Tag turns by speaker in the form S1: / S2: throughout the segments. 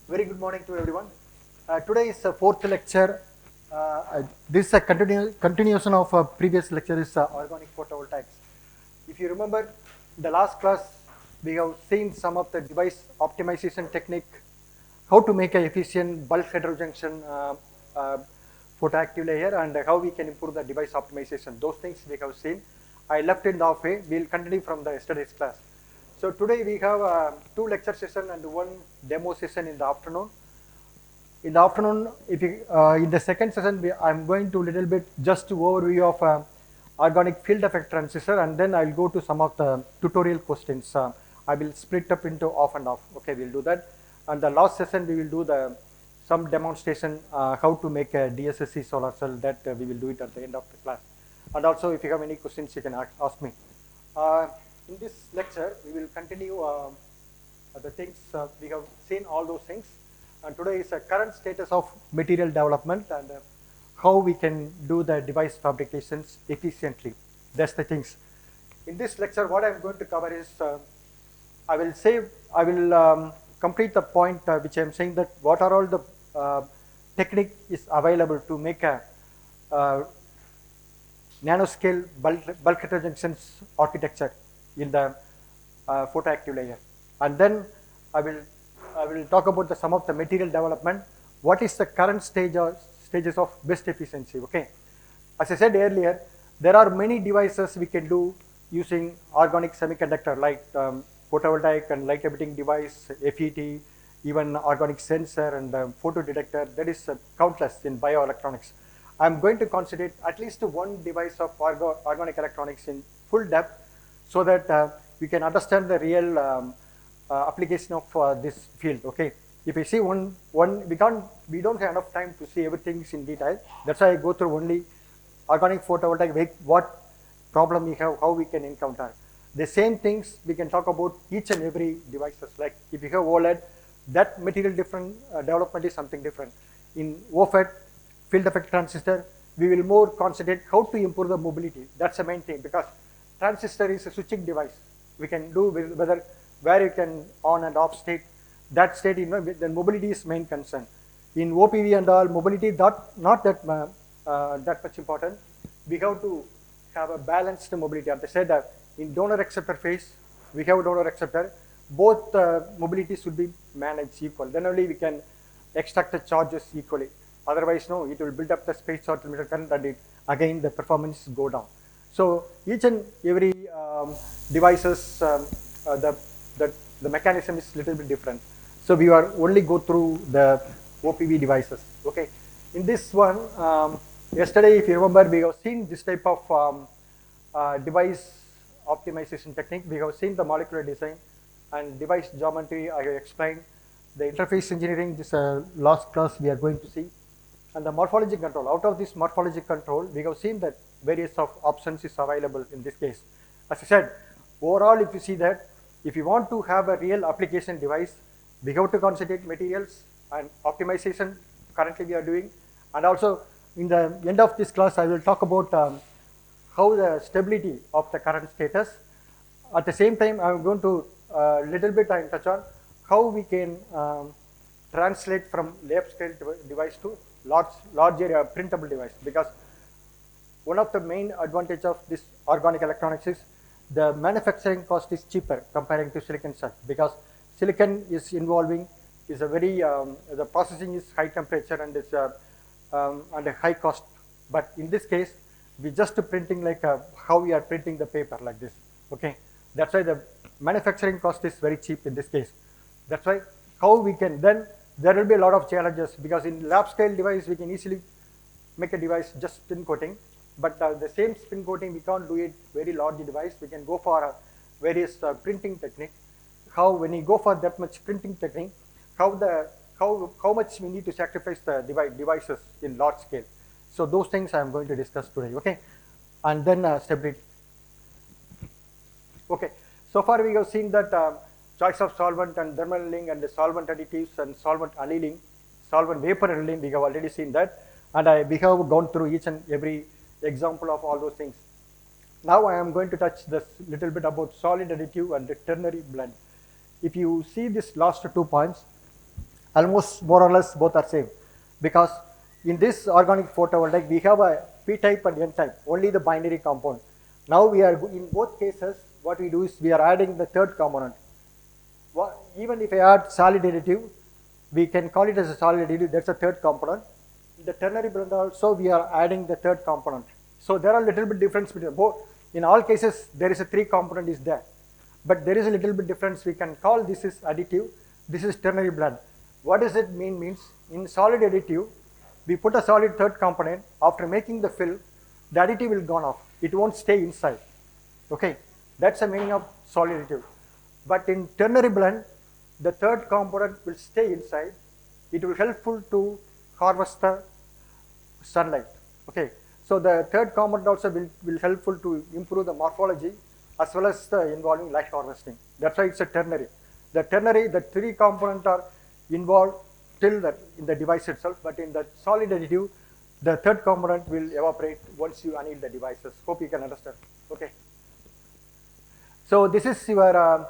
S1: Very good morning to everyone. Today is the fourth lecture. This is a continuation of a previous lecture is organic photovoltaics. If you remember the last class, we have seen some of the device optimization technique, how to make an efficient bulk heterojunction photoactive layer and how we can improve the device optimization. Those things we have seen. I left in the halfway. We will continue from the yesterday's class. So today we have two lecture session and one demo session in the afternoon. In the afternoon, in the second session, I'm going to little bit just to overview of organic field effect transistor, and then I'll go to some of the tutorial questions. I will split up into off and off. Okay, we'll do that. And the last session, we will do some demonstration how to make a DSSC solar cell. That we will do it at the end of the class. And also, if you have any questions, you can ask me. In this lecture, we will continue the things we have seen all those things. And today is a current status of material development and how we can do the device fabrications efficiently. That's the things. In this lecture, what I'm going to cover is I will complete the point which I'm saying that what are all the technique is available to make a nanoscale bulk heterojunctions architecture in the photoactive layer, and then I will talk about some of the material development. What is the current stages of best efficiency? Okay, as I said earlier, there are many devices we can do using organic semiconductor like photovoltaic and light emitting device, FET, even organic sensor and photo detector. That is countless in bioelectronics. I'm going to consider at least one device of organic electronics in full depth, so that we can understand the real application of this field. Okay, if we see one, we don't have enough time to see everything in detail. That's why I go through only organic photovoltaic, what problem we have, how we can encounter. The same things we can talk about each and every devices. Like if you have OLED, that material different development is something different. In OFET, field effect transistor, we will more concentrate how to improve the mobility. That's the main thing, because transistor is a switching device. We can do whether where you can on and off state. That state, then mobility is main concern. In OPV and all, mobility not that much important. We have to have a balanced mobility. As I said, in donor acceptor phase, we have donor acceptor. Both mobility should be managed equal. Then only we can extract the charges equally. Otherwise, no, it will build up the space short emitter current, and again the performance go down. So each and every devices, the mechanism is little bit different. So we are only go through the OPV devices. Okay, in this one, yesterday, if you remember, we have seen this type of device optimization technique. We have seen the molecular design and device geometry. I have explained the interface engineering. This last class we are going to see, and the morphology control. Out of this morphology control, we have seen that various of options is available in this case. As I said, overall, if you see that, if you want to have a real application device, we have to concentrate materials and optimization currently we are doing. And also in the end of this class, I will talk about how the stability of the current status. At the same time, I am going to little bit touch on how we can translate from lab scale device to large area printable device, because one of the main advantage of this organic electronics is the manufacturing cost is cheaper comparing to silicon cell, because silicon is involving is a very the processing is high temperature and it's and a high cost. But in this case, we just printing like how we are printing the paper like this. Okay, that's why the manufacturing cost is very cheap in this case. That's why how we can then there will be a lot of challenges, because in lab scale device we can easily make a device just spin coating. But the same spin coating, we can't do it very large device. We can go for various printing technique. How when you go for that much printing technique, how much we need to sacrifice the devices in large scale. So those things I am going to discuss today. Okay, and then stability. Okay, so far we have seen that choice of solvent and thermal annealing and the solvent additives and solvent annealing, solvent vapor annealing. We have already seen that, and we have gone through each and every example of all those things. Now I am going to touch this little bit about solid additive and the ternary blend. If you see this last 2 points, almost more or less both are same, because in this organic photovoltaic we have a p type and n type, only the binary compound. Now we are in both cases what we do is we are adding the third component. Even if I add solid additive, we can call it as a solid additive, that's a third component. In the ternary blend also we are adding the third component. So there are little bit difference between both. In all cases there is a three component is there, but there is a little bit difference. We can call this is additive, this is ternary blend. What does it mean? Means in solid additive we put a solid third component. After making the fill, the additive will gone off, it won't stay inside. Okay, that's the meaning of solid additive. But in ternary blend, the third component will stay inside. It will helpful to harvest the sunlight. Okay, so the third component also will helpful to improve the morphology as well as the involving light harvesting. That's why it's a ternary. The ternary, the three components are involved till in the device itself, but in the solid additive, the third component will evaporate once you anneal the devices. Hope you can understand. Okay. So this is your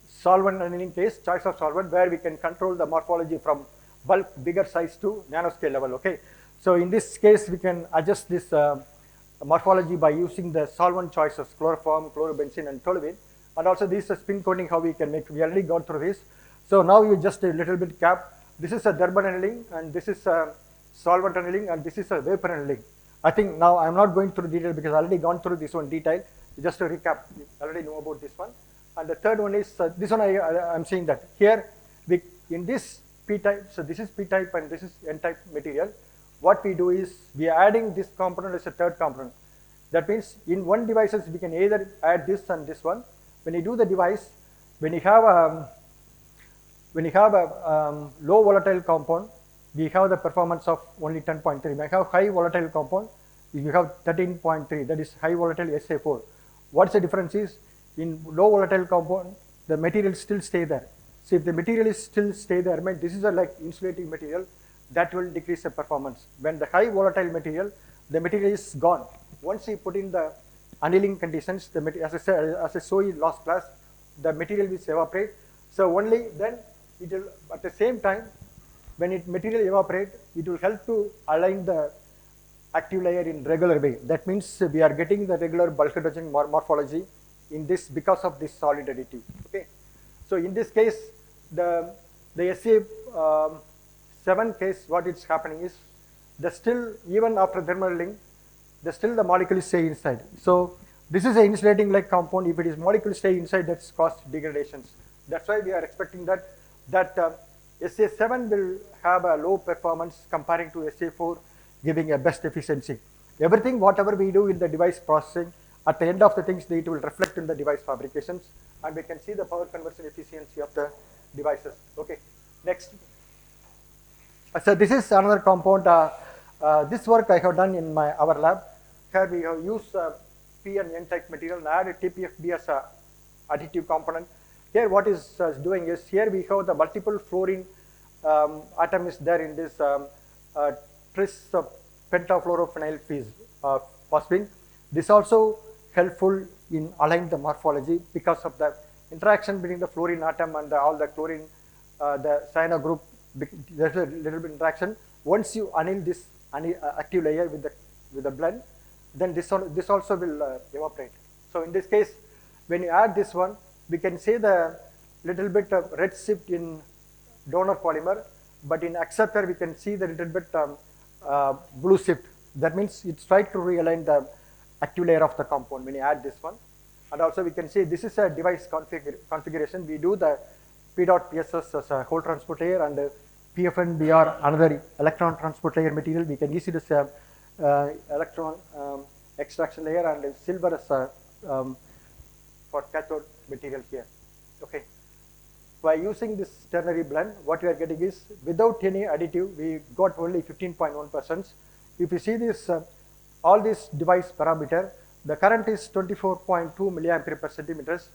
S1: solvent annealing case, choice of solvent, where we can control the morphology from bulk bigger size to nanoscale level. Okay, so in this case we can adjust this morphology by using the solvent choices, chloroform, chlorobenzene and toluene, and also this spin coating how we can make. We already gone through this. So now you just a little bit cap. This is a Durban annealing and this is a solvent annealing and this is a vapor annealing. I think now I am not going through detail because I already gone through this one detail. Just to recap, you already know about this one. And the third one is this one. I'm saying that here we in this p type. So this is p type and this is n type material. What we do is we are adding this component as a third component. That means in one devices we can either add this and this one. When you do the device, when you have a low volatile compound, we have the performance of only 10.3. When you have high volatile compound, you have 13.3. That is high volatile SA4. What's the difference is, in low volatile compound, the material still stay there. So if the material is still stay there, mean this is a like insulating material, that will decrease the performance. When the high volatile material, the material is gone. Once you put in the annealing conditions, the material, as I saw in last class, the material will evaporate. So only then it will, at the same time, when material evaporate, it will help to align the active layer in regular way. That means we are getting the regular bulk heterogeneous morphology in this because of this solid additive. Okay, so in this case, the SA7 case, what is happening is, the still even after thermal link, the molecule stay inside. So this is an insulating like compound. If it is molecule stay inside, that's cause degradations. That's why we are expecting that SA7 will have a low performance comparing to SA4, giving a best efficiency. Everything whatever we do in the device processing, at the end of the things, it will reflect in the device fabrications, and we can see the power conversion efficiency of the devices. Okay, next. So this is another compound. This work I have done in our lab. Here we have used P and N type material and added TPFB as a additive component. Here what is doing is, here we have the multiple fluorine atom is there in this tris pentafluorophenyl phosphine. This also helpful in align the morphology because of the interaction between the fluorine atom and all the chlorine, the cyano group. There's a little bit interaction. Once you anneal this active layer with the blend, then this also will evaporate. So in this case, when you add this one, we can see the little bit of red shift in donor polymer, but in acceptor we can see the little bit blue shift. That means it's trying to realign the active layer of the compound when you add this one. And also we can see this is a device configuration. We do the P.PSS as a whole transport layer, and PFNBR another electron transport layer material. We can use it as a electron extraction layer, and silver as a for cathode material here. Okay. By using this ternary blend, what we are getting is, without any additive, we got only 15.1%. If you see this, all these device parameter, the current is 24.2 milliampere per centimeters.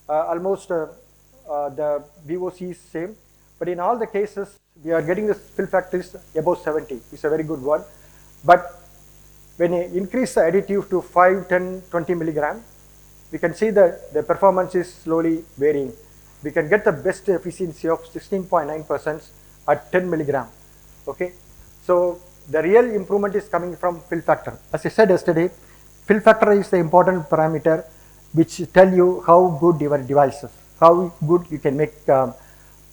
S1: Almost the VOC is same, but in all the cases, we are getting the fill factor is above 70. It's a very good one. But when you increase the additive to 5, 10, 20 milligram, we can see that the performance is slowly varying. We can get the best efficiency of 16.9% at 10 milligram. Okay, so the real improvement is coming from fill factor. As I said yesterday, fill factor is the important parameter which tell you how good your device is, how good you can make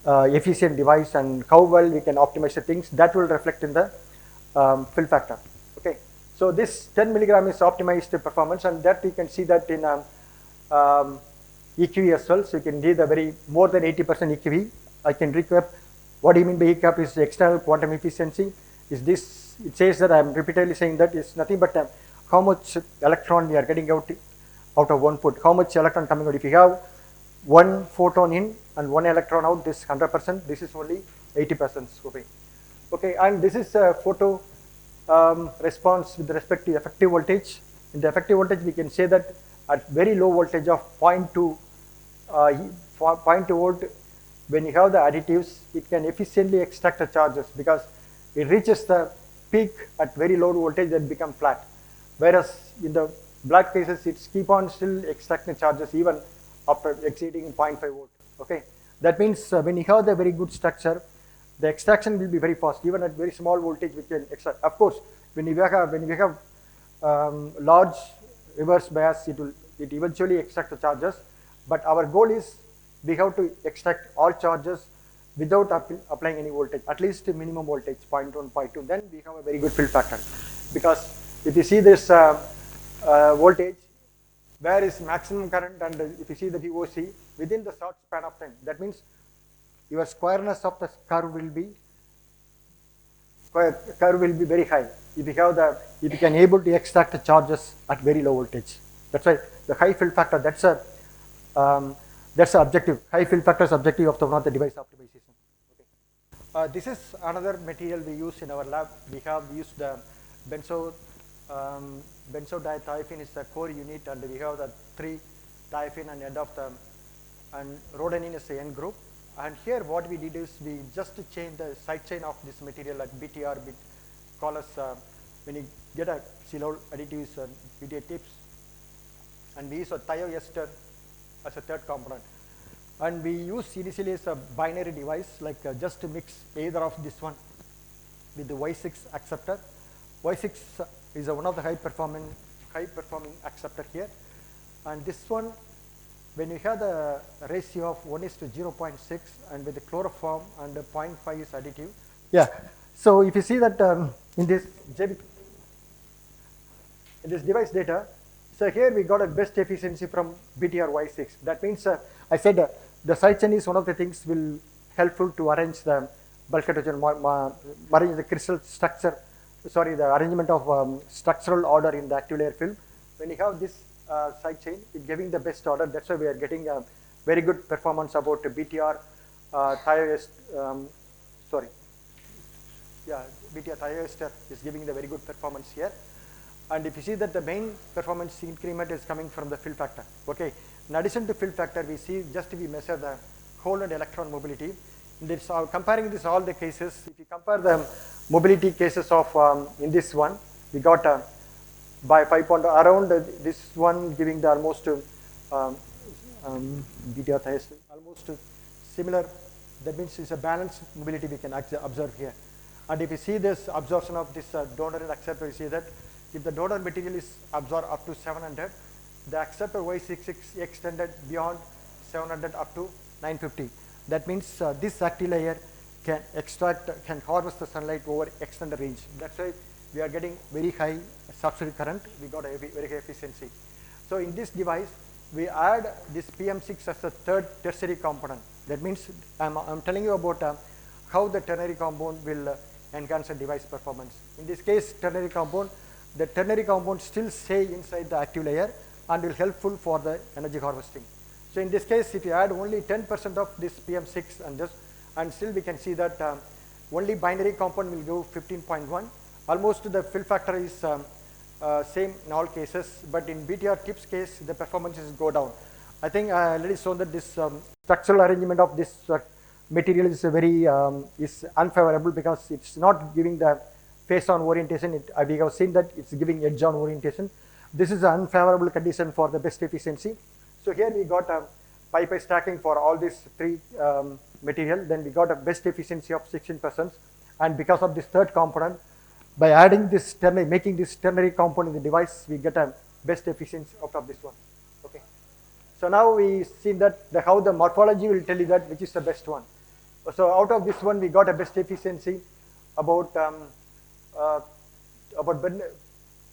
S1: efficient device, and how well you can optimize the things. That will reflect in the fill factor. Okay, so this 10 milligram is optimized performance, and that you can see that in EQE as well. So you can see the very more than 80% EQE. I can recap. What do you mean by EQE? Is the external quantum efficiency. Is this? It says that I am repeatedly saying that it's nothing but how much electron we are getting out of one put. How much electron coming out? If you have one photon in and one electron out, this 100%. This is only 80%. Okay, and this is a photo response with respect to effective voltage. In the effective voltage, we can say that at very low voltage of 0.2 volt, when you have the additives, it can efficiently extract the charges because it reaches the peak at very low voltage and become flat. Whereas in the black cases, it's keep on still extracting charges even after exceeding 0.5 volt. Okay, that means when you have the very good structure, the extraction will be very fast. Even at very small voltage, we can extract. Of course, when you have large reverse bias, it eventually extract the charges. But our goal is we have to extract all charges without applying any voltage, at least minimum voltage 0.1, 0.2. Then we have a very good fill factor. Because if you see this voltage, where is maximum current, and if you see the VOC within the short span of time, that means your squareness of the curve will be very high. If you can able to extract the charges at very low voltage. That's why the high fill factor. That's a objective. High fill factor is objective of one of the device optimization. Okay. This is another material we use in our lab. We have used the benzodiazepine is the core unit, and we have the 3-diaphene and end of the, and rhodanine is the end group. And here what we did is we just change the side chain of this material at BTR, call us when you get a silyl additives BTR tips, and we use a thioester as a third component. And we use initially as a binary device, like just to mix either of this one with the Y6 acceptor. Y6 is one of the high performing acceptor here, and this one, when you have the ratio of 1:0.6 and with the chloroform and the 0.5 is additive. Yeah. So if you see that in this device data, so here we got a best efficiency from BTR Y6. That means I said the side chain is one of the things will helpful to arrange the bulk heterogeneity, arrange the crystal structure. Sorry, the arrangement of structural order in the active layer film. When you have this side chain, it's giving the best order. That's why we are getting a very good performance about BTR BTR thioester is giving the very good performance here. And if you see that the main performance increment is coming from the fill factor. Okay. In addition to fill factor, we measure the hole and electron mobility. This, comparing this all the cases, if you compare the mobility cases of in this one, we got by 5 point around this one giving the almost BTR thioester almost similar. That means it's a balanced mobility we can observe here. And if you see this absorption of this donor and acceptor, you see that if the donor material is absorbed up to 700, the acceptor Y6 is extended beyond 700 up to 950. That means this active layer can harvest the sunlight over extended range. That's why we are getting very high substrate current. We got a very high efficiency. So in this device, we add this PM6 as a third tertiary component. That means I'm telling you about how the ternary compound will enhance the device performance. In this case, ternary compound, the ternary compound still stay inside the active layer and will helpful for the energy harvesting. So in this case, if you add only 10% of this PM6 and still we can see that only binary compound will go 15.1. Almost the fill factor is same in all cases, but in BTR tips case, the performances go down. I think I already shown that this structural arrangement of this material is very is unfavorable because it's not giving the face-on orientation. We have seen that it's giving edge-on orientation. This is an unfavorable condition for the best efficiency. So here we got pi stacking for all these three material, then we got a best efficiency of 16%. And because of this third component, by adding this ternary, making this ternary component in the device, we get a best efficiency out of this one. Okay. So now we see that how the morphology will tell you that which is the best one. So out of this one, we got a best efficiency about 10%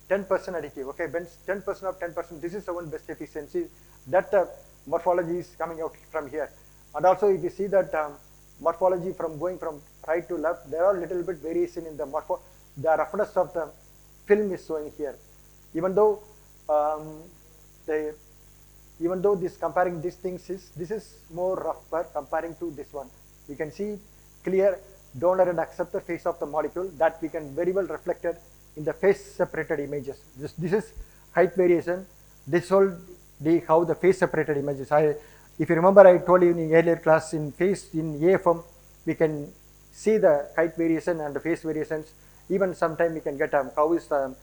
S1: additive. Okay, 10% of 10%. This is the one best efficiency. That morphology is coming out from here. And also, if you see that morphology from going from right to left, there are little bit variation in the the roughness of the film is showing here. Even though this comparing these things this is more rougher comparing to this one. We can see clear donor and acceptor phase of the molecule that we can very well reflected in the phase separated images. This is height variation. This will be how the phase separated images. If you remember, I told you in the earlier class in AFM, we can see the height variation and the phase variations. Even sometime we can get how is the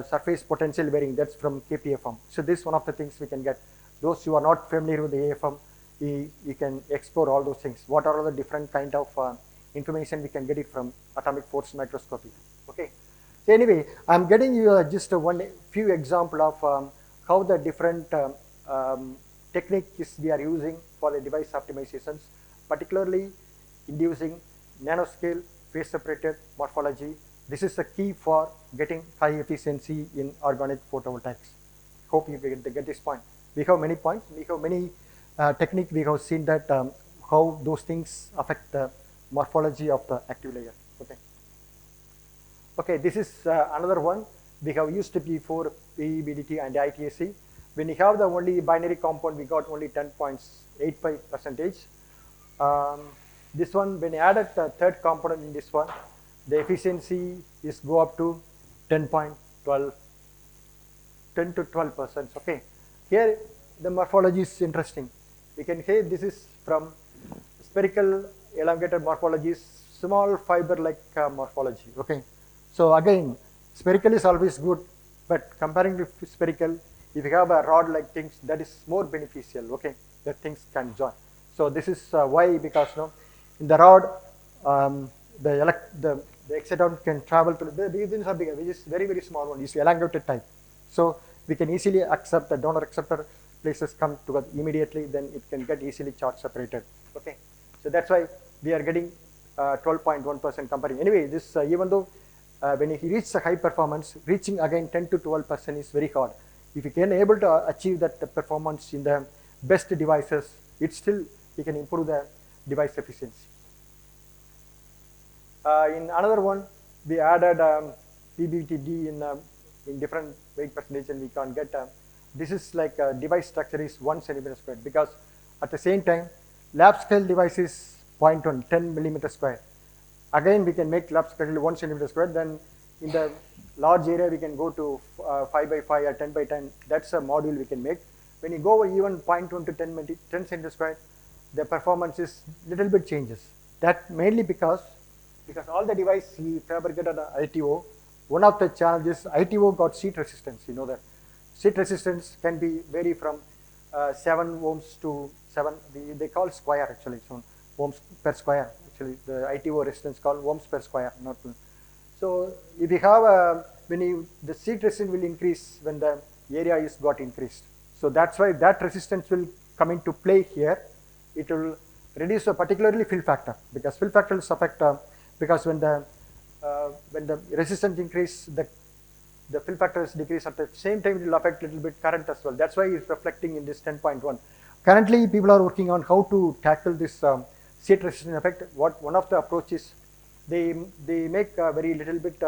S1: surface potential varying. That's from KPFM. So this is one of the things we can get. Those who are not familiar with the AFM, you can explore all those things. What are all the different kind of information we can get it from atomic force microscopy. Okay. So anyway, I'm getting you just few example of how the different techniques we are using for the device optimizations, particularly inducing nanoscale phase separated morphology. This is the key for getting high efficiency in organic photovoltaics. Hope you get this point. We have many points. We have many techniques. We have seen that how those things affect the morphology of the active layer. Okay. Okay, this is another one. We have used before PEBDT and ITSC. When you have the only binary compound, we got only 10.85%. This one, when you added the third component in this one, the efficiency is go up to 10 to 12%. Okay, here the morphology is interesting. We can say this is from spherical elongated morphologies, small fiber like morphology. Okay, so again, spherical is always good, but comparing to spherical, if you have a rod like things, that is more beneficial. Okay, that things can join. So this is why, because in the rod, the exciton can travel to these are bigger, which is very small one. It's elongated type. So we can easily accept the donor acceptor places come together immediately. Then it can get easily charge separated. Okay, so that's why we are getting 12.1% comparing. Anyway, this even though when you reach the high performance, reaching again 10 to 12% is very hard. If you can able to achieve that performance in the best devices, it still you can improve the device efficiency. In another one, we added PBTD in different weight percentage, and we can get this is like device structure is 1 centimeter squared, because at the same time lab scale device is 0.1 10 millimeter square. Again, we can make lab scale 1 centimeter squared. Then in the large area we can go to 5 by 5 or 10 by 10. That's a module we can make. When you go even 0.1 to 10 centimeter squared, the performance is little bit changes. That mainly because all the device we fabricated ITO, one of the challenges, ITO got seat resistance. You know that seat resistance can be vary from 7 ohms to 7. They call square actually, so ohms per square. Actually, the ITO resistance called ohms per square. Not so. If you have the seat resistance will increase when the area is got increased. So that's why that resistance will come into play here. It will reduce particularly fill factor, because fill factor will affect because when the resistance increase, the fill factor is decreased. At the same time, it will affect little bit current as well. That's why it's reflecting in this 10.1. Currently, people are working on how to tackle this seat resistance effect. One of the approaches, they make a very little bit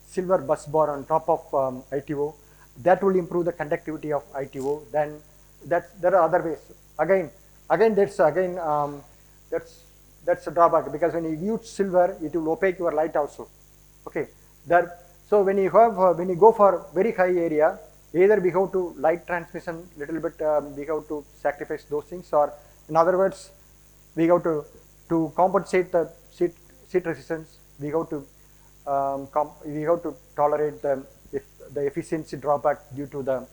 S1: silver bus bar on top of ITO. That will improve the conductivity of ITO. Then there are other ways. Again, that's a drawback, because when you use silver, it will opaque your light also. Okay, so when you go for very high area, either we have to light transmission little bit, we have to sacrifice those things, or in other words, we have to compensate the seat resistance. We have to tolerate the efficiency drawback due to the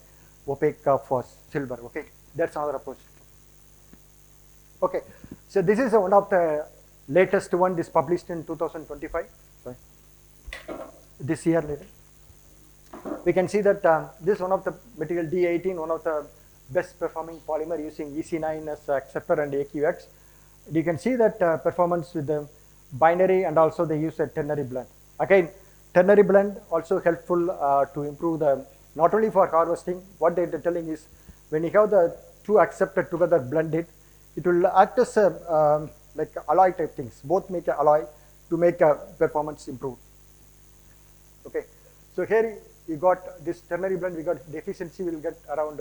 S1: opaque of silver. Okay, that's another approach. Okay, so this is one of the latest one. This published in 2025. Sorry. This year later. We can see that this is one of the material D18, one of the best performing polymer using EC9 as acceptor and AQX. You can see that performance with the binary, and also they use a ternary blend. Again, ternary blend also helpful to improve the, not only for harvesting, what they're telling is when you have the two acceptor together blended, it will act as a like alloy type things, both make a alloy to make a performance improve. Okay, so here you got this ternary blend, we got the efficiency will get around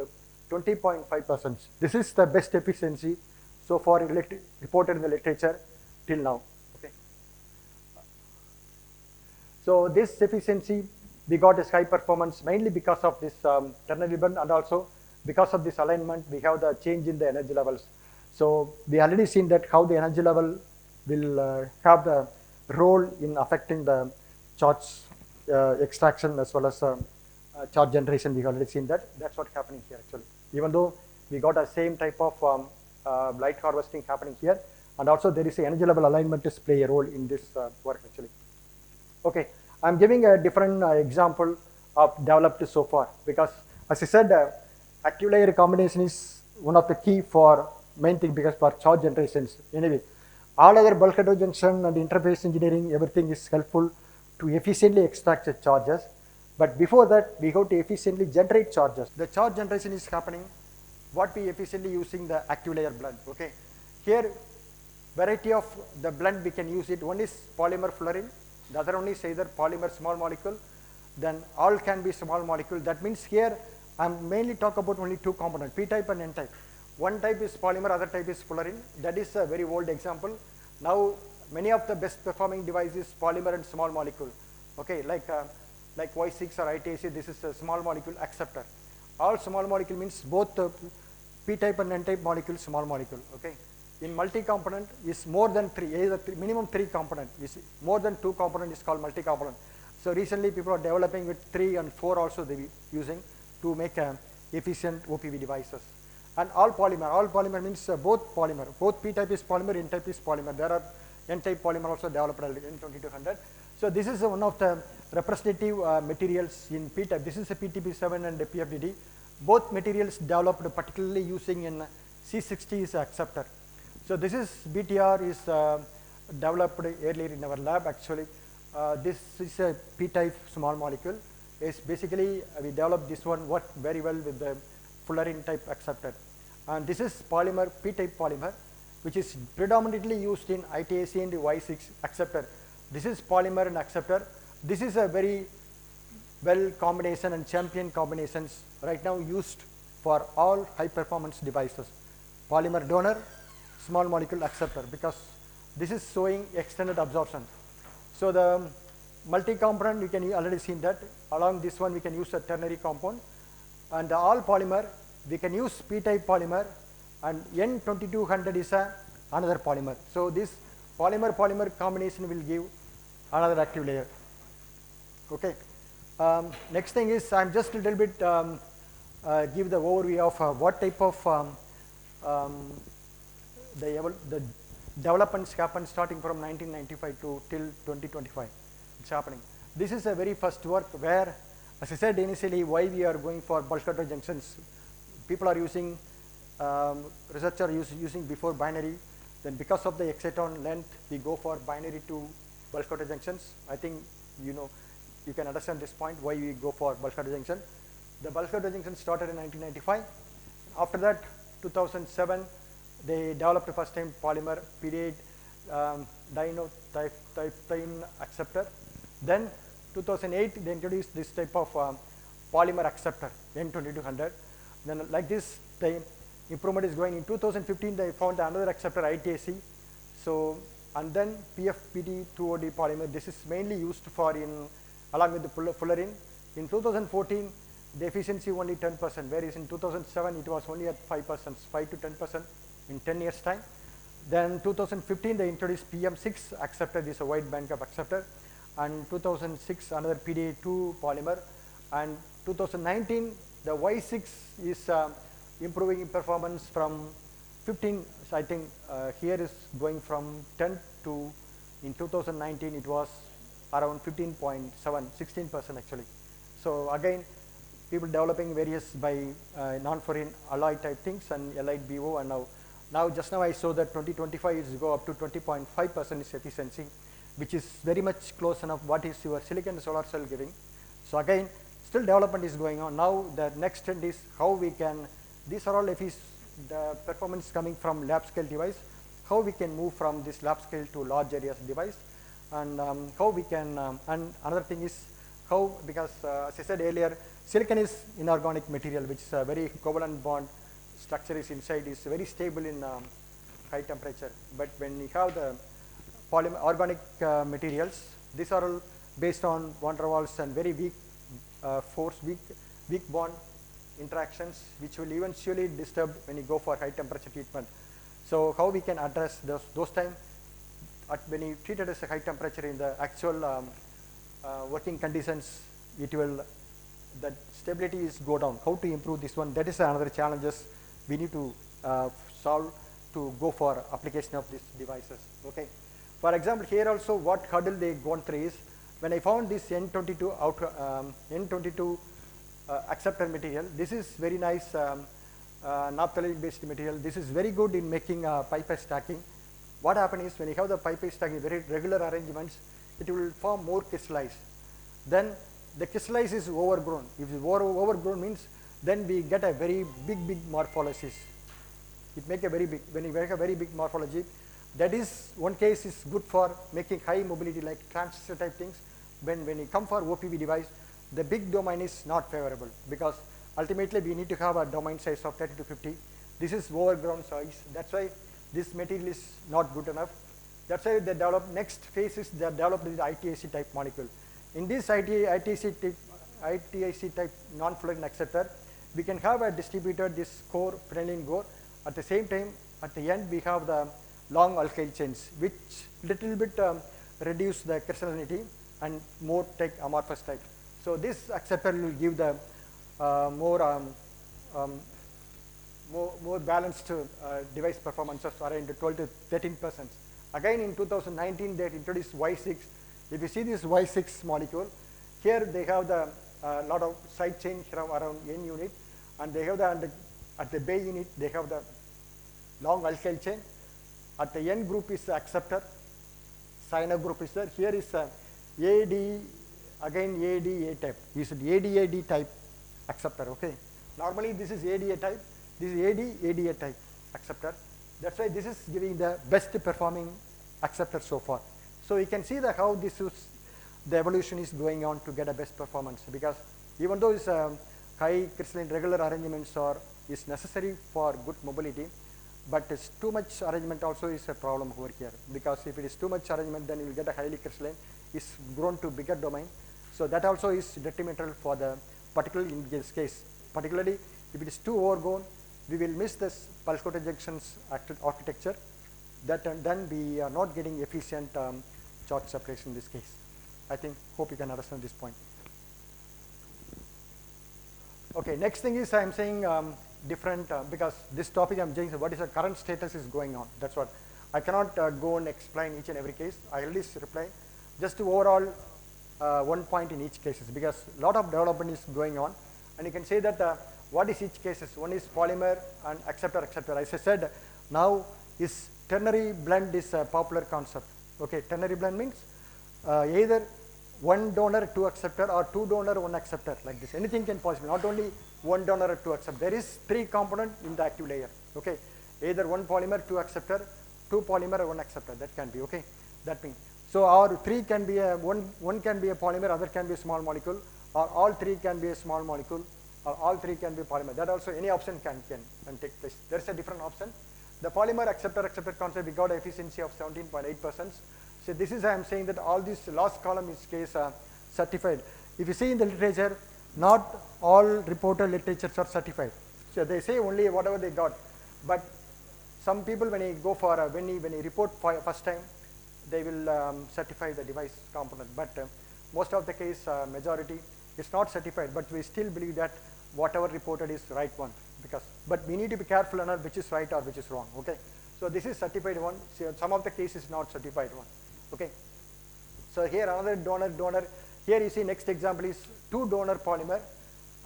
S1: 20.5%. This is the best efficiency so far reported in the literature till now. Okay. So this efficiency we got is high performance mainly because of this ternary blend, and also because of this alignment we have the change in the energy levels. So we already seen that how the energy level will have the role in affecting the charge extraction as well as charge generation. We already seen that. That's what's happening here actually. Even though we got a same type of light harvesting happening here, and also there is a energy level alignment is play a role in this work actually. Okay, I'm giving a different example of developed so far, because as I said, active layer combination is one of the key for main thing, because for charge generations. Anyway, all other bulk heterojunction and interface engineering, everything is helpful to efficiently extract the charges. But before that, we have to efficiently generate charges. The charge generation is happening, what we efficiently using the active layer blend. Okay, here variety of the blend we can use it. One is polymer fluorine, the other one is either polymer small molecule, then all can be small molecule. That means here I'm mainly talk about only two components, P type and N type. One type is polymer, other type is fluorine. That is a very old example. Now many of the best performing devices polymer and small molecule. Okay, like Y6 or ITAC, this is a small molecule acceptor. All small molecule means both P type and N type molecule small molecule. Okay, in multi-component is more than three, either minimum three component. Is more than two component is called multi-component. So recently people are developing with 3 and 4 also they be using to make efficient OPV devices. And all polymer means both polymer, both P type is polymer, N type is polymer. There are N type polymer also developed in 2200. So this is one of the representative materials in P type. This is a PTP7 and a PFDD. Both materials developed particularly using in C60's acceptor. So this is BTR is developed earlier in our lab actually. This is a P type small molecule. It's basically we developed this one, worked very well with the fluorine type acceptor. And this is polymer, P type polymer, which is predominantly used in ITAC and Y6 acceptor. This is polymer and acceptor. This is a very well combination and champion combinations right now used for all high performance devices. Polymer donor, small molecule acceptor, because this is showing extended absorption. So the multi-component, you can already seen that. Along this one we can use a ternary compound, and all polymer we can use P-type polymer, and N2200 is another polymer. So this polymer combination will give another active layer. Okay. Next thing is I'm just a little bit give the overview of what type of the developments happen starting from 1995 to till 2025. It's happening. This is a very first work where, as I said initially, why we are going for bulk heterojunctions. People are using, researchers using before binary. Then because of the exciton length, we go for binary to bulk heterojunctions. I think you can understand this point why we go for bulk heterojunction. The bulk heterojunction started in 1995. After that, 2007, they developed the first time polymer period dienotypine acceptor. Then 2008 they introduced this type of polymer acceptor N2200. Then like this the improvement is going. In 2015 they found another acceptor ITAC. So and then PFPD2OD polymer. This is mainly used for in along with the fluorine. In 2014 the efficiency only 10%, whereas in 2007 it was only at 5%, 5 to 10% in 10 years time. Then 2015 they introduced PM6 acceptor, this is a wide bandgap acceptor, and 2006 another PDA2 polymer, and 2019 the Y6 is improving in performance from 15 I think here is going from 10 to, in 2019 it was around 15.7, 16% actually. So again, people developing various by non-foreign alloy type things and allied BO, and now just now I saw that 2025 is go up to 20.5% is efficiency, which is very much close enough what is your silicon solar cell giving. So again, still development is going on. Now the next trend is how we can, these are all the performance coming from lab scale device, how we can move from this lab scale to large areas device, and how we can, and another thing is how, because as I said earlier, silicon is inorganic material, which is a very covalent bond structure is inside, is very stable in high temperature. But when you have the polymer organic materials, these are all based on van der Waals and very weak force, weak bond interactions, which will eventually disturb when you go for high temperature treatment. So how we can address those times when you treat it as a high temperature in the actual working conditions, it will, that stability is go down. How to improve this one? That is another challenges we need to solve to go for application of these devices. Okay. For example, here also what hurdle they gone through is, when I found this N22 acceptor material, this is very nice naphthalene based material. This is very good in making pipette stacking. What happens is, when you have the pipette stacking, very regular arrangements, it will form more crystallized. Then the crystallized is overgrown. If it's overgrown means, then we get a very big morphologies. It make a very big, when you make a very big morphology, that is one case is good for making high mobility like transistor type things. When you come for OPV device, the big domain is not favorable, because ultimately we need to have a domain size of 30 to 50. This is overgrown size. That's why this material is not good enough. That's why they develop, next phase is they develop the ITIC type molecule. In this ITIC type non-fluorine acceptor, we can have a distributed this core, phenylene core. At the same time, at the end we have the long alkyl chains, which little bit reduce the crystallinity and more take amorphous type. So this acceptor will give the more balanced device performances around 12 to 13%. Again in 2019 they introduced Y6. If you see this Y6 molecule, here they have the lot of side chain around N unit, and they have the at the bay unit they have the long alkyl chain. At the N group is the acceptor, cyano group is there. Here is AD, again ADA type. This is ADAD type acceptor. Okay. Normally this is ADA type, this is ADA type acceptor. That's why this is giving the best performing acceptor so far. So you can see that how this is, the evolution is going on to get a best performance, because even though it's high crystalline regular arrangements is necessary for good mobility, but it's too much arrangement also is a problem over here, because if it is too much arrangement, then you will get a highly crystalline, is grown to bigger domain. So that also is detrimental for the particular in this case. Particularly if it is too overgrown, we will miss this pulse coated junctions architecture, that and then we are not getting efficient charge separation in this case. I think, hope you can understand this point. Okay, next thing is I am saying different, because this topic I am saying what is the current status is going on. That's what, I cannot go and explain each and every case. I will just reply just to overall one point in each cases, because a lot of development is going on, and you can say that what is each cases. One is polymer and acceptor. As I said, now is ternary blend is a popular concept. Okay, ternary blend means either one donor, two acceptor, or two donor, one acceptor, like this. Anything can possible, not only one donor or two acceptor. There is three component in the active layer. Okay, either one polymer, two acceptor, two polymer, or one acceptor. That can be. Okay, that means. So our three can be a one can be a polymer, other can be a small molecule, or all three can be a small molecule, or all three can be polymer. That also any option can take place. There is a different option. The polymer acceptor concept, we got efficiency of 17.8%. So this is I am saying that all this last column is case certified. If you see in the literature, not all reported literatures are certified. So they say only whatever they got, but some people when you go for when you report for first time, they will certify the device component. But most of the case, majority is not certified. But we still believe that whatever reported is right one, because but we need to be careful enough which is right or which is wrong. Okay, So this is certified one. So some of the cases not certified one. Okay. So here another donor. Here you see next example is 2 donor polymer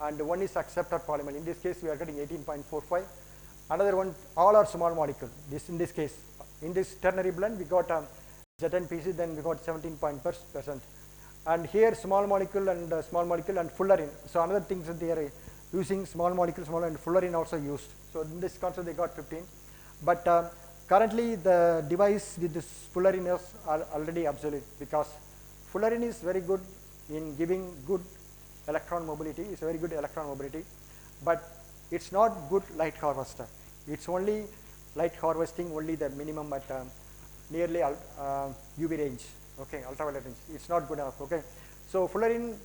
S1: and one is acceptor polymer. In this case we are getting 18.45. Another one, all are small molecule. In this case, in this ternary blend we got ZNPC, then we got 17% and here small molecule and fullerene. So another things that they are using small molecule and fullerene also used. So in this concept they got 15. But currently the device with this fullerene is already obsolete because fullerene is very good in giving good electron mobility. It's a very good electron mobility, but it's not good light harvester. It's only light harvesting only the minimum at nearly UV range, okay, ultraviolet range. It's not good enough, okay. So fullerene,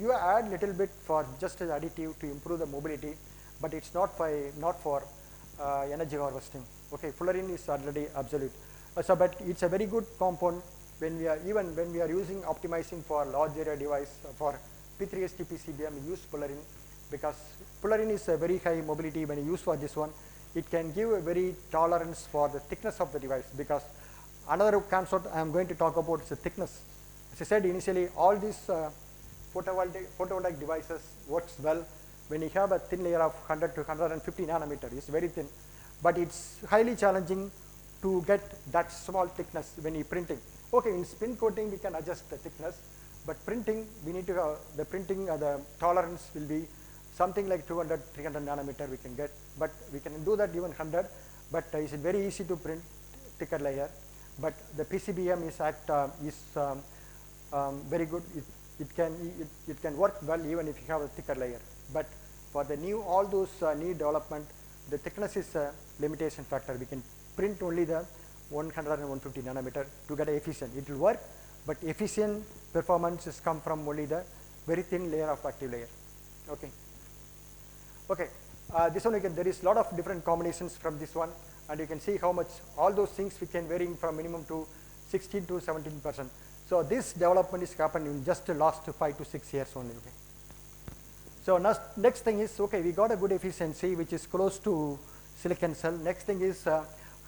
S1: you add little bit for just as additive to improve the mobility, but it's not for energy harvesting, okay. Fullerene is already obsolete. So, but it's a very good compound when we are using optimizing for large area device for P3ST PCBM, we use fullerene because fullerene is a very high mobility. When you use for this one, it can give a very tolerance for the thickness of the device, because another concept I am going to talk about is the thickness. As I said initially, all these photovoltaic devices works well when you have a thin layer of 100 to 150 nanometer. It's very thin, but it's highly challenging to get that small thickness when you printing. Okay, in spin coating we can adjust the thickness, but printing we need to have the printing the tolerance will be something like 200, 300 nanometer we can get, but we can do that even 100, but it's very easy to print thicker layer. But the PCBM is very good. It can work well even if you have a thicker layer. But for the new, all those new development, the thickness is a limitation factor. We can print only the 100 and 150 nanometer to get efficient. It will work, but efficient performances come from only the very thin layer of active layer. Okay. Okay. This one again, there is a lot of different combinations from this one, and you can see how much all those things we can varying from minimum to 16 to 17%. So this development is happened in just the last 5 to 6 years only. Okay. So next thing is, okay, we got a good efficiency which is close to silicon cell. Next thing is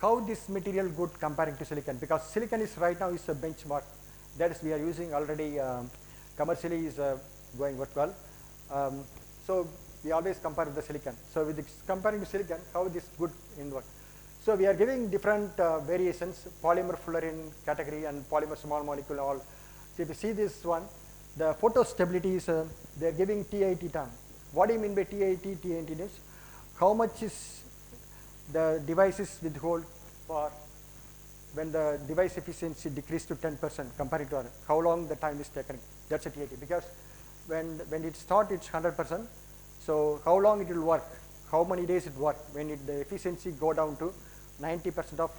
S1: how this material good comparing to silicon, because silicon is right now is a benchmark that is we are using already commercially is going well. So we always compare with the silicon. So with comparing to silicon, how this good in work. So we are giving different variations, polymer fullerene category and polymer small molecule all. So if you see this one, the photo stability is, they are giving T80 term. What do you mean by T80? T80 is how much is the devices withhold for when the device efficiency decreased to 10% compared to how long the time is taken. That's a T80, because when it starts it's 100%. So how long it will work? How many days it work? When the efficiency go down to 90% of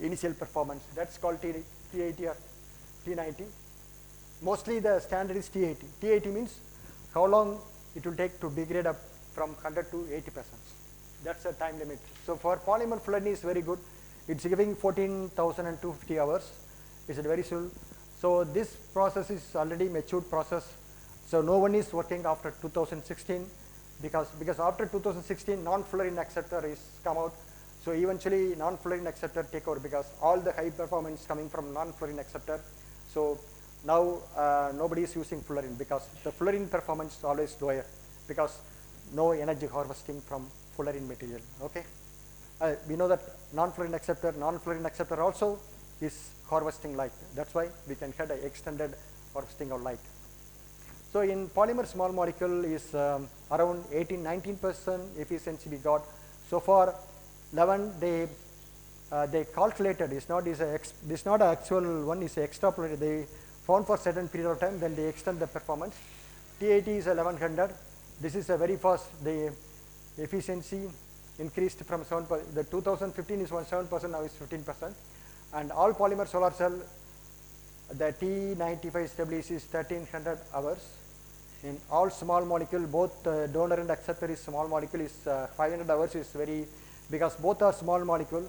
S1: initial performance, that's called T80 or T90. Mostly the standard is T80. T80 means how long it will take to degrade up from 100 to 80%. That's a time limit. So for polymer fullerene is very good. It's giving 14,250 hours. It's very slow. So this process is already matured process. So no one is working after 2016 because after 2016 non-fullerene acceptor is come out. So eventually non-fullerene acceptor take over because all the high performance coming from non-fullerene acceptor. So now nobody is using fullerene because the fullerene performance is always lower because no energy harvesting from fullerene material. Okay, we know that non-fullerene acceptor also is harvesting light. That's why we can have an extended harvesting of light. So in polymer small molecule is around 18-19% efficiency we got. So far 11 they calculated. It's not an actual one. Is extrapolated. They found for certain period of time. Then they extend the performance. T80 is 1100. This is a very fast. The efficiency increased from 7%. The 2015 is 7%. Now is 15%. And all polymer solar cell, the T95 stability is 1300 hours. In all small molecule, both donor and acceptor is small molecule is 500 hours is very, because both are small molecule.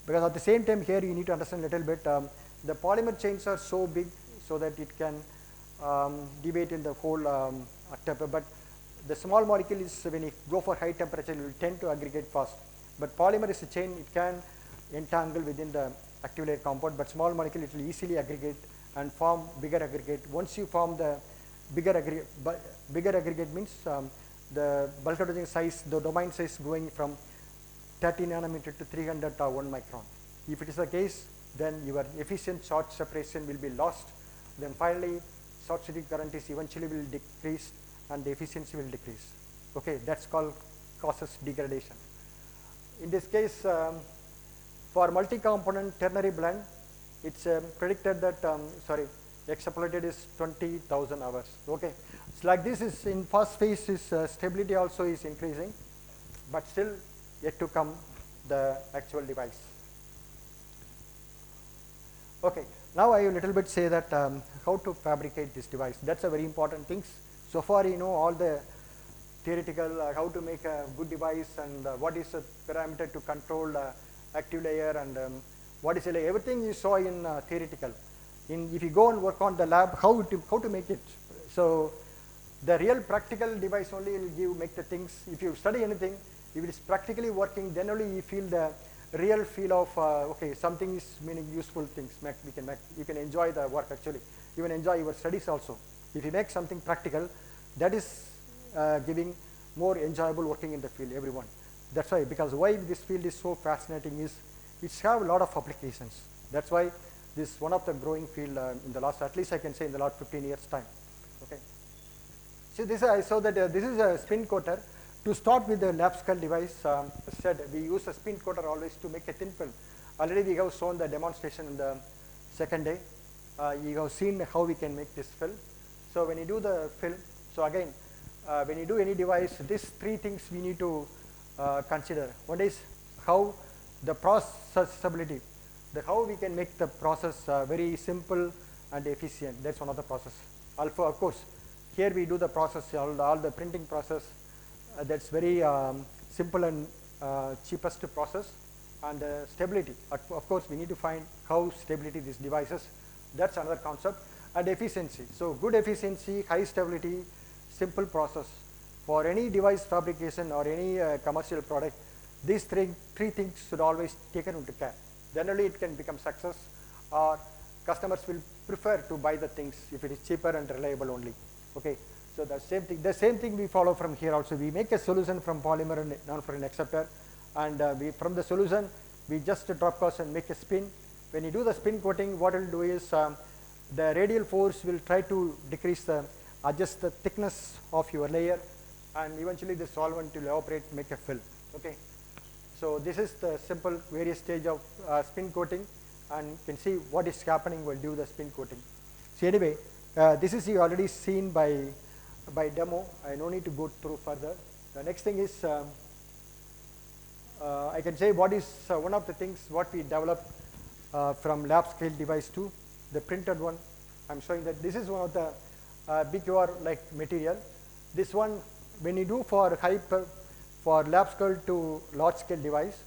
S1: Because at the same time here you need to understand a little bit, the polymer chains are so big so that it can deviate in the whole temperature. But the small molecule is when you go for high temperature, it will tend to aggregate fast. But polymer is a chain, it can entangle within the active layer compound, but small molecule it will easily aggregate and form bigger aggregate. Once you form the bigger aggregate means the bulk heterogeneous size, the domain size going from 30 nanometer to 300 or 1 micron. If it is the case, then your efficient short separation will be lost. Then finally, short circuit current is eventually will decrease and the efficiency will decrease. Okay, that's called causes degradation. In this case, for multi-component ternary blend, it's predicted that extrapolated is 20,000 hours. Okay, it's like this is in first phase is stability also is increasing, but still yet to come the actual device. Okay, now I will little bit say that how to fabricate this device. That's a very important thing. So far, you know all the theoretical how to make a good device and what is the parameter to control active layer and what is everything you saw in theoretical. If you go and work on the lab, how to make it. So the real practical device only will make the things. If you study anything, if it is practically working, then only you feel the real feel of okay, something is meaning useful things. You can enjoy the work actually. Even enjoy your studies also. If you make something practical, that is giving more enjoyable working in the field. Everyone. That's why, because why this field is so fascinating is it's have a lot of applications. That's why this is one of the growing field in the last, at least I can say in the last 15 years time. Okay. So this I saw that this is a spin coater. To start with the lab scale device, said we use a spin coater always to make a thin film. Already we have shown the demonstration in the second day. You have seen how we can make this film. So when you do the film, so again, when you do any device, these three things we need to consider. One is how the processability, how we can make the process very simple and efficient. That's one of the process. Alpha, of course, here we do the process, all the printing process. That's very simple and cheapest process. And stability, of course, we need to find how stability these devices. That's another concept. And efficiency. So good efficiency, high stability, simple process. For any device fabrication or any commercial product, these three things should always taken into care. Then only it can become success, or customers will prefer to buy the things if it is cheaper and reliable only. Okay. So the same thing we follow from here also. We make a solution from polymer and non-foreign acceptor, and from the solution we just drop cross and make a spin. When you do the spin coating, what it will do is the radial force will try to decrease adjust the thickness of your layer, and eventually the solvent will evaporate, make a film. Okay. So this is the simple various stage of spin coating, and you can see what is happening while do the spin coating. So anyway, this is you already seen by demo. I no need to go through further. The next thing is I can say what is one of the things what we developed from lab scale device to the printed one. I'm showing that this is one of the BQR like material. This one, when you do for lab scale to large scale device,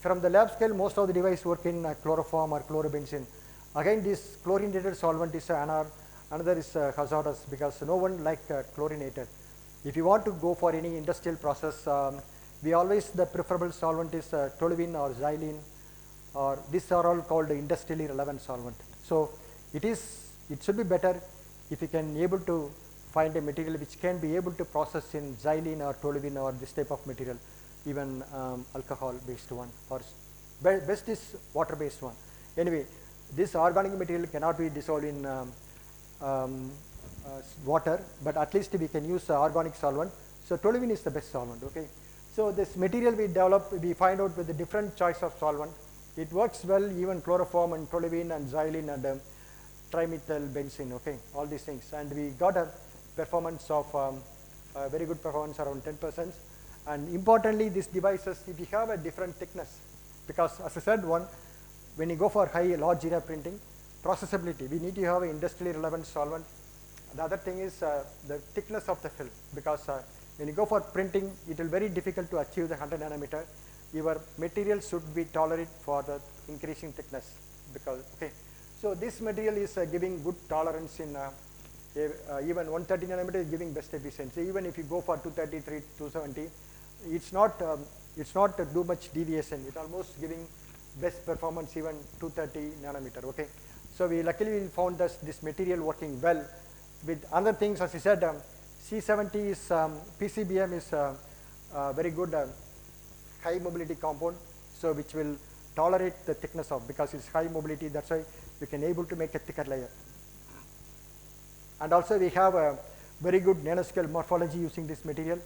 S1: from the lab scale most of the device work in chloroform or chlorobenzene. Again, this chlorinated solvent is another is hazardous because no one like chlorinated. If you want to go for any industrial process, we always the preferable solvent is toluene or xylene, or these are all called industrially relevant solvent. So it should be better if you can able to find a material which can be able to process in xylene or toluene or this type of material, even alcohol based one, or best is water based one. Anyway, this organic material cannot be dissolved in water, but at least we can use organic solvent. So toluene is the best solvent. Okay. So this material we develop, we find out with the different choice of solvent. It works well even chloroform and toluene and xylene and trimethyl benzene. Okay, all these things, and we got a performance of very good performance around 10%. And importantly, these devices, if you have a different thickness, because as I said, when you go for large area printing, processability, we need to have an industrially relevant solvent. The other thing is the thickness of the film, because when you go for printing, it will be very difficult to achieve the 100 nanometer. Your material should be tolerant for the increasing thickness, because okay. So this material is giving good tolerance in even 130 nanometer is giving best efficiency. Even if you go for 233, 270, it's not too much deviation. It's almost giving best performance even 230 nanometer. Okay, so we luckily found this material working well. With other things, as I said, C70 is PCBM is very good high mobility compound, so which will tolerate the thickness of, because it's high mobility, that's why we can able to make a thicker layer. And also we have a very good nanoscale morphology using this material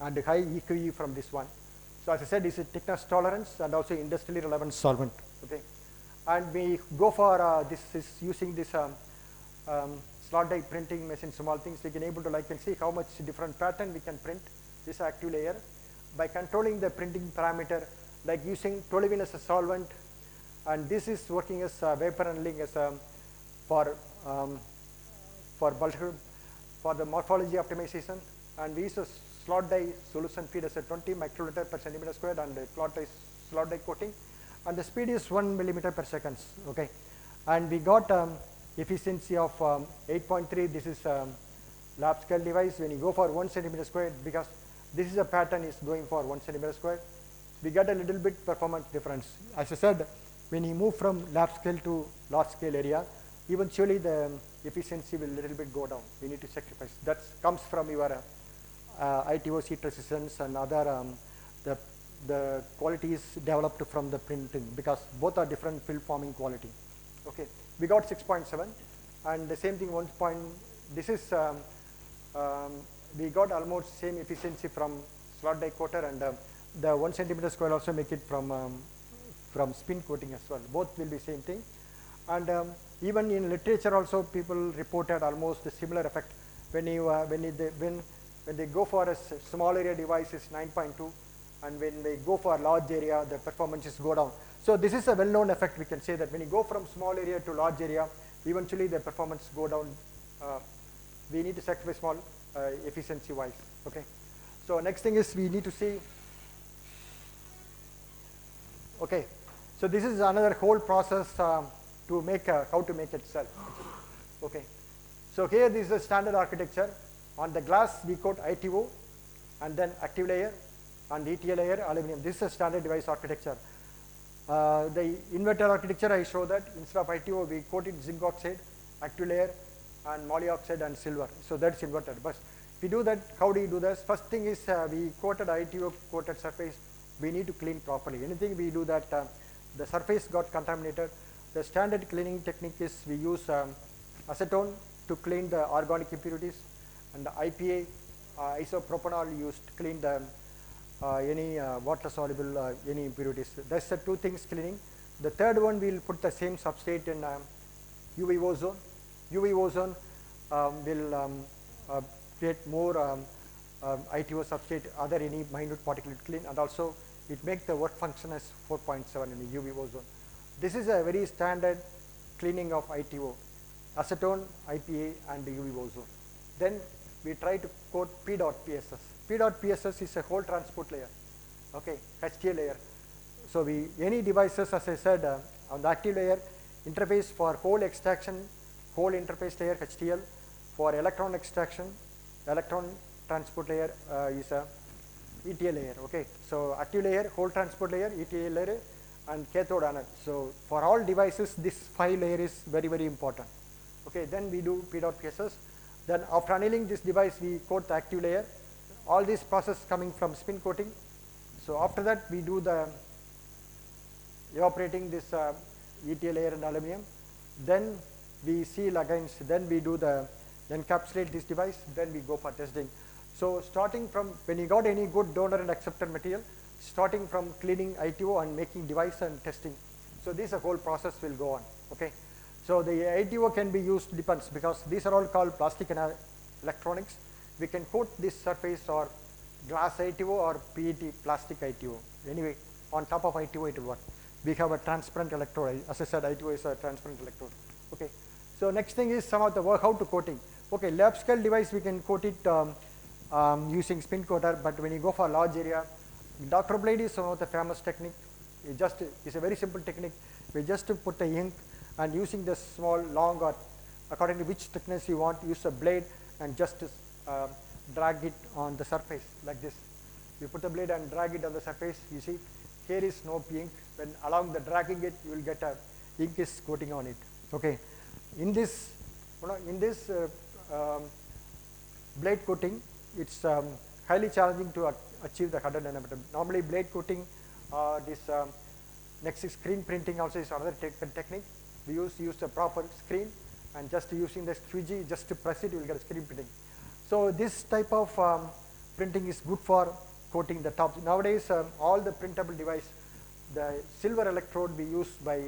S1: and high EQE from this one. So as I said, it's a thickness tolerance and also industrially relevant solvent. Okay, and we go for this is using this slot die printing machine, small things. We can able to like and see how much different pattern we can print this active layer by controlling the printing parameter, like using toluene as a solvent, and this is working as vapor handling as for bulk, for the morphology optimization, and we use a slot die solution feed as a 20 microliter per centimeter squared and slot die coating, and the speed is 1 millimeter per second. Okay, and we got efficiency of 8.3. This is lab scale device. When you go for 1 centimeter squared, because this is a pattern is going for 1 centimeter squared, we get a little bit performance difference. As I said, when you move from lab scale to large scale area, eventually the efficiency will little bit go down. We need to sacrifice. That comes from your ITO seat resistance and other the qualities developed from the printing, because both are different film forming quality. Okay, we got 6.7, and the same thing 1 point. This is we got almost same efficiency from slot die coater, and the 1 centimeter square also make it from spin coating as well. Both will be same thing, and even in literature also people reported almost a similar effect. When you when they go for a small area device is 9.2, and when they go for a large area, the performances go down. So this is a well-known effect. We can say that when you go from small area to large area, eventually the performance go down. We need to sacrifice small efficiency wise. Okay. So next thing is we need to see. Okay. So this is another whole process to make how to make it cell. Okay. So here this is a standard architecture. On the glass we coat ITO, and then active layer, and ETA layer aluminum. This is a standard device architecture. The inverter architecture, I show that instead of ITO we coated zinc oxide, active layer, and moly oxide and silver. So that's inverted. But we do that. How do you do this? First thing is we coated ITO coated surface. We need to clean properly. Anything we do that the surface got contaminated. The standard cleaning technique is we use acetone to clean the organic impurities, and the IPA isopropanol used to clean the any water soluble any impurities. That's the two things cleaning. The third one, we'll put the same substrate in UV ozone. UV ozone will create more ITO substrate, other any minute particulate clean, and also it makes the work function as 4.7 in the UV ozone. This is a very standard cleaning of ITO, acetone, IPA, and the UV ozone. Then we try to coat P.PSS. P.PSS is a whole transport layer, okay, HTA layer. So we any devices, as I said, on the active layer, interface for hole extraction, hole interface layer HTL. For electron extraction, electron transport layer is a ETA layer. Okay, so active layer, hole transport layer, ETA layer, and cathode anode. So for all devices, this 5 layer is very, very important. Okay, then we do P.PSS. Then after annealing this device, we coat the active layer. All this process coming from spin coating. So after that, we do the evaporating this ETA layer and aluminum. Then we seal against. Then we do the encapsulate this device. Then we go for testing. So starting from when you got any good donor and acceptor material, starting from cleaning ITO and making device and testing. So this whole process will go on. Okay. So the ITO can be used, depends, because these are all called plastic and electronics. We can coat this surface or glass ITO or PET plastic ITO. Anyway, on top of ITO it will work. We have a transparent electrode. As I said, ITO is a transparent electrode. Okay. So next thing is some of the work, how to coating. Okay, lab scale device we can coat it using spin coater, but when you go for a large area, Dr. blade is one of the famous technique. It's a very simple technique. We just put the ink and using the small, long, or according to which thickness you want, use a blade and just drag it on the surface like this. You put the blade and drag it on the surface. You see, here is no ink. when along the dragging it, you will get a ink is coating on it. Okay, in this, in this blade coating, it's highly challenging to achieve the 100 nanometer. Normally, blade coating, this next is screen printing also is another technique. We use a proper screen, and just using the squeegee, just to press it, you will get a screen printing. So this type of printing is good for coating the top. Nowadays, all the printable device, the silver electrode we use by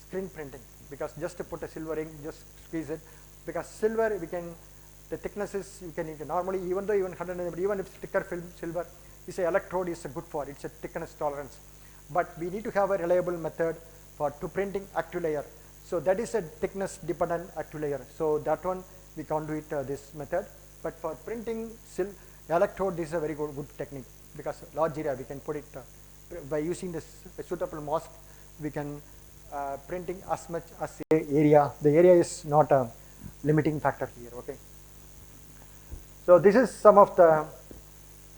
S1: screen printing, because just to put a silver ink, just squeeze it, because silver we can, the thicknesses you can normally, even though even 100 nanometer, even if thicker film silver is a electrode is a good for, it's a thickness tolerance, but we need to have a reliable method for to printing active layer. So that is a thickness dependent active layer. So that one we can't do it this method, but for printing electrode, this is a very good technique, because large area we can put it by using this suitable mask, we can printing as much as area. The area is not a limiting factor here. Okay. So this is some of the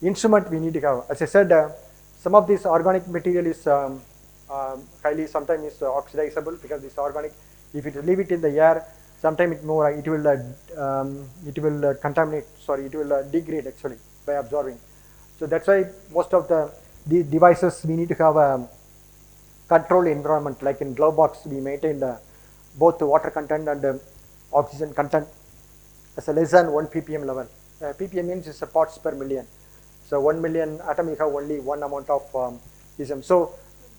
S1: instrument we need to have. As I said, some of this organic material is highly, sometimes is oxidizable, because this organic, if you leave it in the air, sometimes it will contaminate. Sorry, it will degrade actually by absorbing. So that's why most of the devices we need to have a controlled environment. Like in glove box, we maintain both the water content and the oxygen content as a less than 1 ppm level. ppm means it's a parts per million. So 1 million atom, you have only one amount of cesium. So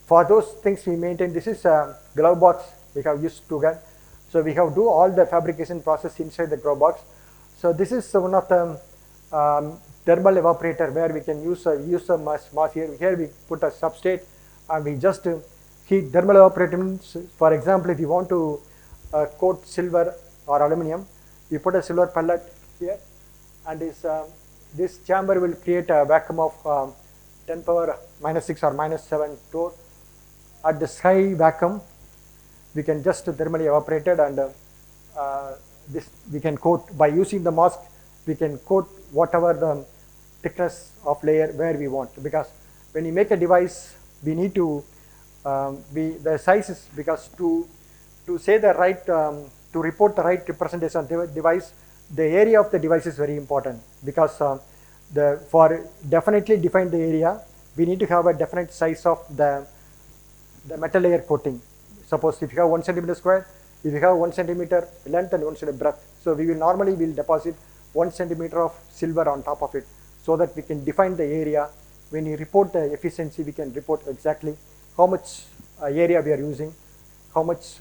S1: for those things we maintain, this is a glove box we have used to get. So we have do all the fabrication process inside the glove box. So this is one of the thermal evaporator where we can use a mass here. Here we put a substrate and we just heat. Thermal evaporator means, for example, if you want to coat silver or aluminum, you put a silver pellet here, and this chamber will create a vacuum of 10 power minus 6 or minus 7 torr. At this high vacuum, we can just thermally evaporate it, and this we can coat by using the mask. We can coat whatever the thickness of layer where we want, because when you make a device, we need to the size is, because to say the right to report the right representation of the device, the area of the device is very important, because for definitely define the area, we need to have a definite size of the metal layer coating. Suppose if you have 1 centimeter square, if you have 1 centimeter length and 1 centimeter breadth, so we will normally deposit 1 centimeter of silver on top of it, so that we can define the area. When you report the efficiency, we can report exactly how much area we are using, how much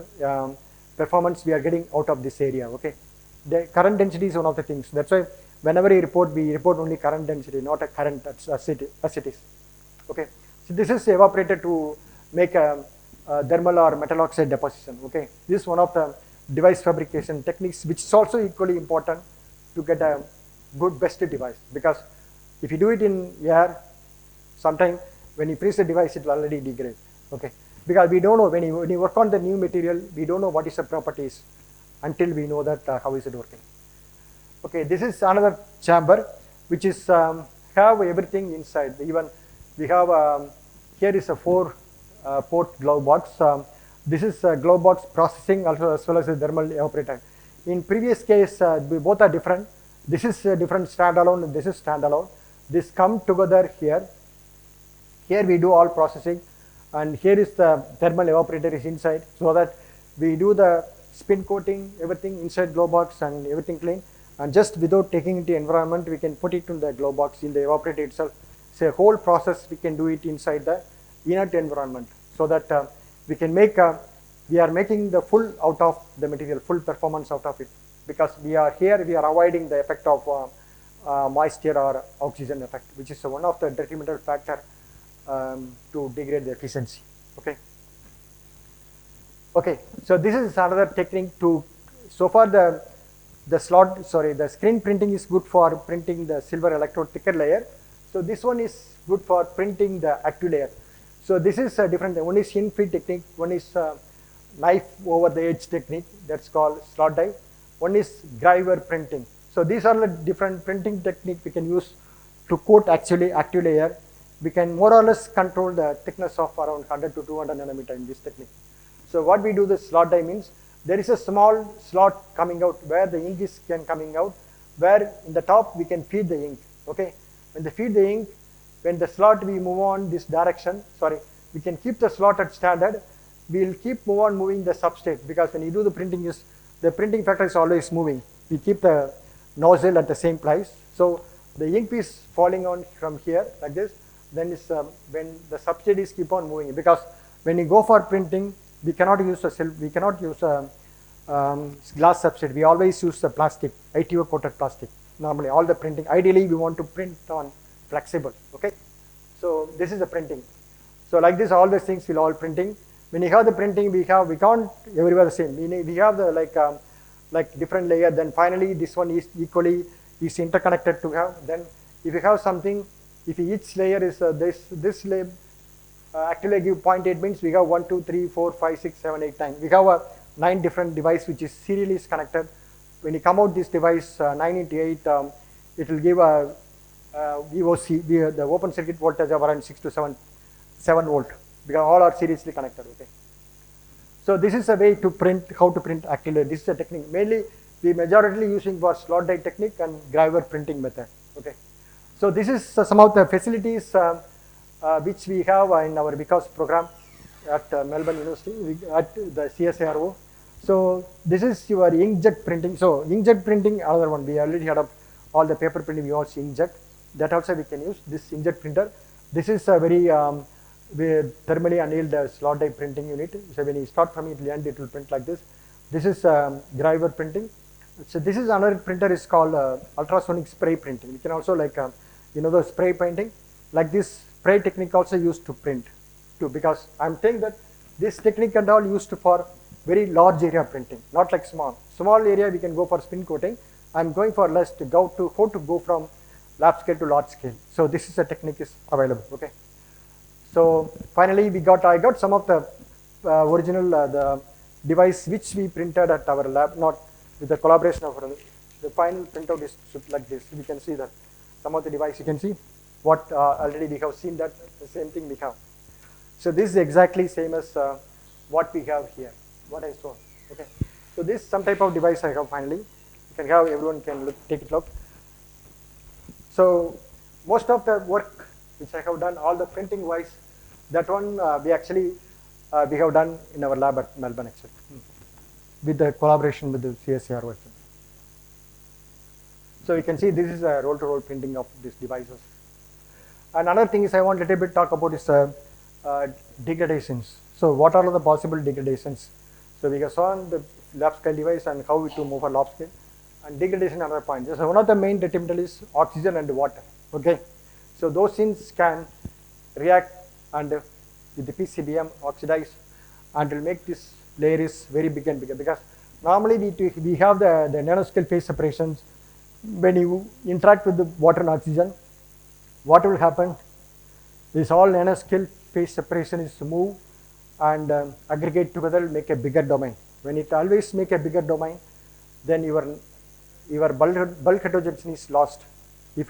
S1: performance we are getting out of this area. Okay, the current density is one of the things. That's why whenever we report only current density, not a current as it is. Okay, so this is evaporated to make a thermal or metal oxide deposition. Okay, this is one of the device fabrication techniques, which is also equally important to get a good best device, because if you do it in air, sometime when you freeze the device, it will already degrade. Okay, because we don't know, when you work on the new material, we don't know what is the properties until we know that how is it working. Okay, this is another chamber which is have everything inside. Even we have here is a 4 port glove box. This is a glove box processing also, as well as a thermal evaporator. In previous case, both are different. This is a different standalone, and this is standalone. This come together here. Here we do all processing, and here is the thermal evaporator is inside, so that we do the spin coating, everything inside glove box and everything clean, and just without taking into environment, we can put it in the glove box in the evaporator itself. So a whole process we can do it inside the inert environment, so that we can make we are making the full out of the material, full performance out of it, because we are avoiding the effect of moisture or oxygen effect, which is one of the detrimental factor to degrade the efficiency. Okay, so this is another technique to, so far the screen printing is good for printing the silver electrode thicker layer. So this one is good for printing the active layer. So this is a different, one is in-feed technique, one is knife over the edge technique, that's called slot die. One is driver printing. So these are the different printing technique we can use to coat actually active layer we can more or less control the thickness of around 100 to 200 nanometer in this technique. So what we do, the slot die means there is a small slot coming out where the ink is coming out, where in the top we can feed the ink. Okay, when they feed the ink, when the slot we move on this direction, sorry, we can keep the slot at standard. We will keep moving the substrate, because when you do the printing, the printing factor is always moving. We keep the nozzle at the same place. So the ink is falling on from here like this. Then it's, when the substrate is keep on moving, because when you go for printing, we cannot use a glass substrate. We always use the plastic, ITO coated plastic. Normally, all the printing, ideally we want to print on flexible. Okay, so this is the printing. So like this, all these things will all printing. When you have the printing, we can't everywhere the same. We have the like different layer. Then finally, this one is equally is interconnected to have. Then if you have something, if each layer is this layer actually give 0.8 means we have 1, 2, 3, 4, 5, 6, 7, 8, 9. We have 9 different device which is serially connected. When you come out this device 9 into 8, it will give a VOC, the open circuit voltage of around 6 to 7 volt, because all are seriously connected. Okay. So this is a way to print, how to print acrylic. This is a technique. Mainly we majority using for slot die technique and graver printing method. Okay. So this is some of the facilities which we have in our Vikas program at Melbourne University at the CSIRO. So this is your inkjet printing. So inkjet printing, another one, we already had all the paper printing, we also inkjet. That also we can use this inkjet printer. This is a very thermally annealed slot die printing unit. So when you start from it to the end, it will print like this. This is graver printing. So this is another printer is called ultrasonic spray printing. We can also the spray painting, like this spray technique also used to print too, because I'm saying that this technique and all used for very large area printing, not like small. Small area we can go for spin coating. I'm going for less to go to how to go from lab scale to large scale. So this is a technique is available. Okay. So finally I got some of the original the device which we printed at our lab, not with the collaboration of the final printout is like this. We can see that some of the device you can see what already we have seen, that the same thing we have. So this is exactly same as what we have here, what I saw. Okay. So this some type of device I have finally. You can have, everyone can take it look. So most of the work which I have done, all the printing wise, that one we actually we have done in our lab at Melbourne actually, with the collaboration with the CSIRO actually. So you can see this is a roll-to-roll printing of these devices. And another thing is I want a little bit talk about is degradations. So what are the possible degradations? So we have saw the lab scale device and how to move for lab scale. And degradation, another point. So one of the main determinant is oxygen and water. Okay. So those things can react and with the PCBM oxidize and will make this layer is very big and bigger, because normally we have the nanoscale phase separations. When you interact with the water and oxygen, what will happen is all nanoscale phase separation is to move and aggregate together, make a bigger domain. When it always make a bigger domain, then your bulk heterogeneity is lost. If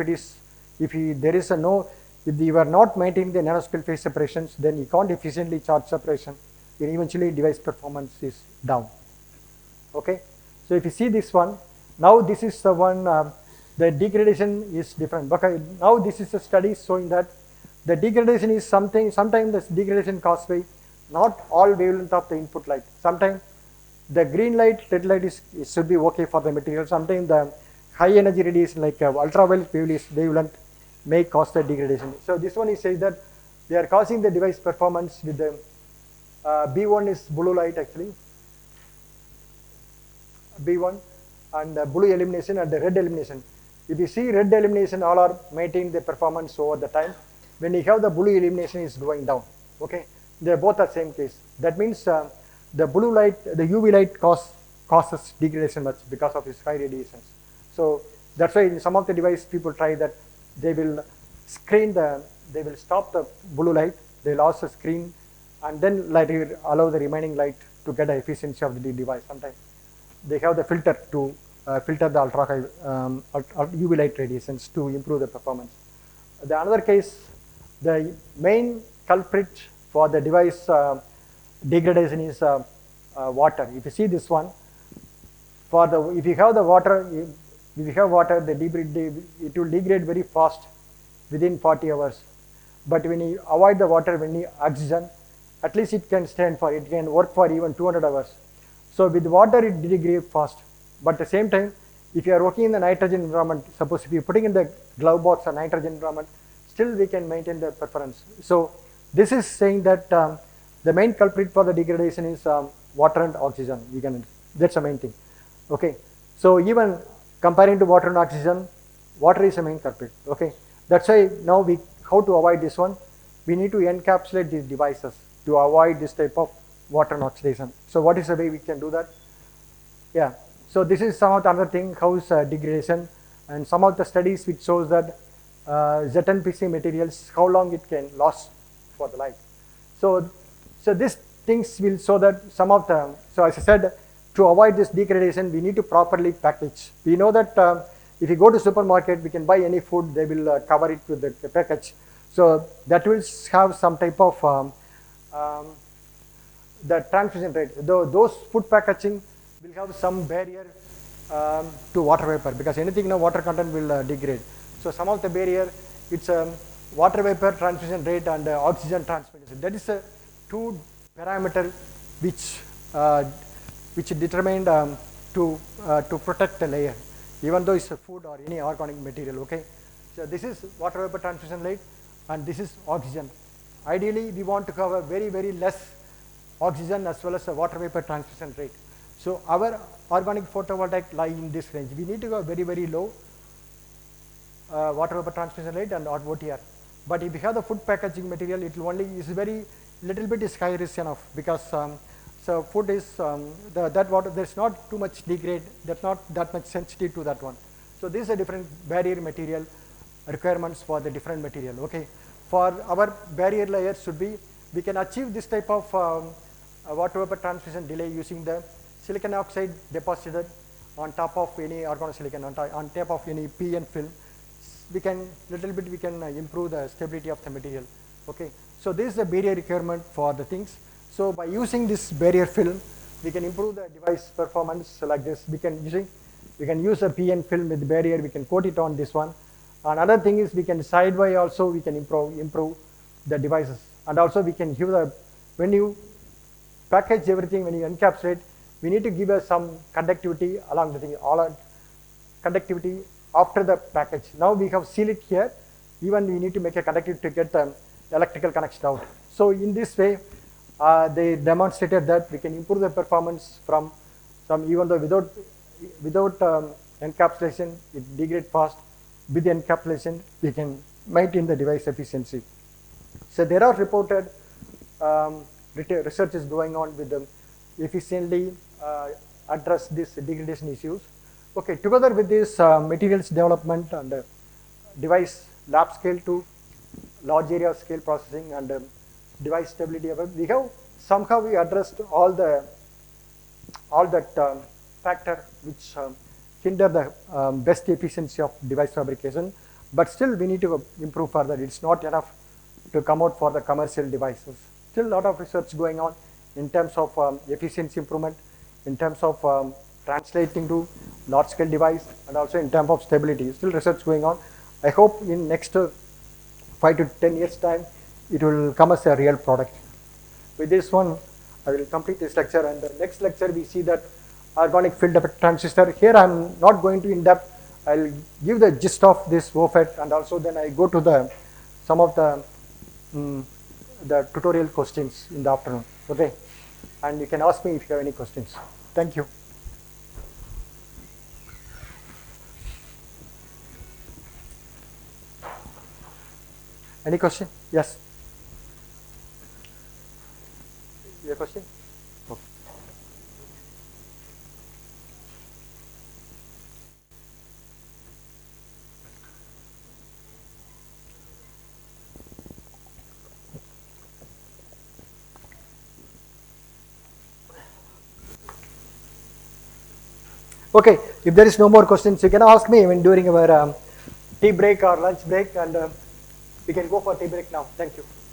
S1: you are not maintaining the nanoscale phase separations, then you can't efficiently charge separation, then eventually device performance is down. Okay. So if you see this one, now this is the one, the degradation is different. Okay. Now this is a study showing that the degradation is something, sometimes the degradation caused by not all wavelength of the input light. Sometimes the green light, red light should be okay for the material. Sometimes the high energy radiation like ultraviolet wavelength may cause the degradation. So this one is says that they are causing the device performance with the B1 is blue light actually, B1, and blue illumination and the red illumination. If you see red illumination, all are maintaining the performance over the time. When you have the blue illumination is going down. Okay, they both are same case. That means the blue light, the UV light causes degradation much because of its high radiations. So that's why in some of the device people try that they will they will stop the blue light, they will also screen and then allow the remaining light to get the efficiency of the device. Sometimes they have the filter to filter the ultra high UV light radiations to improve the performance. The another case, the main culprit for the device degradation is water. If you see this one, if you have the water, it will degrade very fast within 40 hours. But when you avoid the water, when you oxygen, at least it can work for even 200 hours. So with water it degrades fast. But at the same time, if you are working in the nitrogen environment, suppose if you are putting in the glove box or nitrogen environment, still we can maintain the performance. So this is saying that the main culprit for the degradation is water and oxygen. That's the main thing. Okay. So even comparing to water and oxygen, water is the main culprit. Okay. That's why now how to avoid this one? We need to encapsulate these devices to avoid this type of water and oxidation. So what is the way we can do that? Yeah. So this is some of the other thing, how is degradation, and some of the studies which shows that ZNPC materials, how long it can last for the life. So these things will show that some of the, so as I said, to avoid this degradation, we need to properly package. We know that if you go to supermarket, we can buy any food, they will cover it with the package. So that will have some type of the transmission rate. Those food packaging will have some barrier to water vapor, because anything water content will degrade. So some of the barrier, it's water vapor transmission rate and oxygen transmission. That is a two parameter which determined to protect the layer, even though it's a food or any organic material. Okay. So this is water vapor transmission rate, and this is oxygen. Ideally, we want to have a very, very less oxygen as well as a water vapor transmission rate. So our organic photovoltaic lie in this range. We need to go very, very low water vapor transmission rate and OTR. But if you have the food packaging material, it will only is very little bit is high risk enough, because so food is that water, there's not too much degrade, that's not that much sensitive to that one. So these are different barrier material requirements for the different material. Okay. For our barrier layers should be, we can achieve this type of water vapor transmission delay using the silicon oxide deposited on top of any organosilicon, on top of any PN film. We can improve the stability of the material. Okay. So this is the barrier requirement for the things. So by using this barrier film, we can improve the device performance like this. We can use a PN film with barrier, we can coat it on this one. Another thing is, we can sidewise also we can improve the devices, and also we can give when you package everything, when you encapsulate, we need to give us some conductivity along the thing, conductivity after the package. Now we have sealed it here, even we need to make a conductivity to get the electrical connection out. So in this way, they demonstrated that we can improve the performance from some, even though without encapsulation it degrades fast. With the encapsulation, we can maintain the device efficiency. So there are reported research is going on with them efficiently address these degradation issues. Okay, together with this materials development and device lab scale to large area scale processing and device stability, we have somehow we addressed all that factor which hinder the best efficiency of device fabrication, but still we need to improve further. It's not enough to come out for the commercial devices. Still a lot of research going on in terms of efficiency improvement, in terms of translating to large scale device, and also in terms of stability. Still research going on. I hope in next 5 to 10 years time, it will come as a real product. With this one, I will complete this lecture, and the next lecture we see that organic field effect transistor. Here I am not going to in depth. I will give the gist of this OFET, and also then I go to some of the tutorial questions in the afternoon. Okay, and you can ask me if you have any questions. Thank you. Any question? Yes. Your question? Okay. Okay, if there is no more questions, you can ask me even during our tea break or lunch break, and We can go for tea break now. Thank you.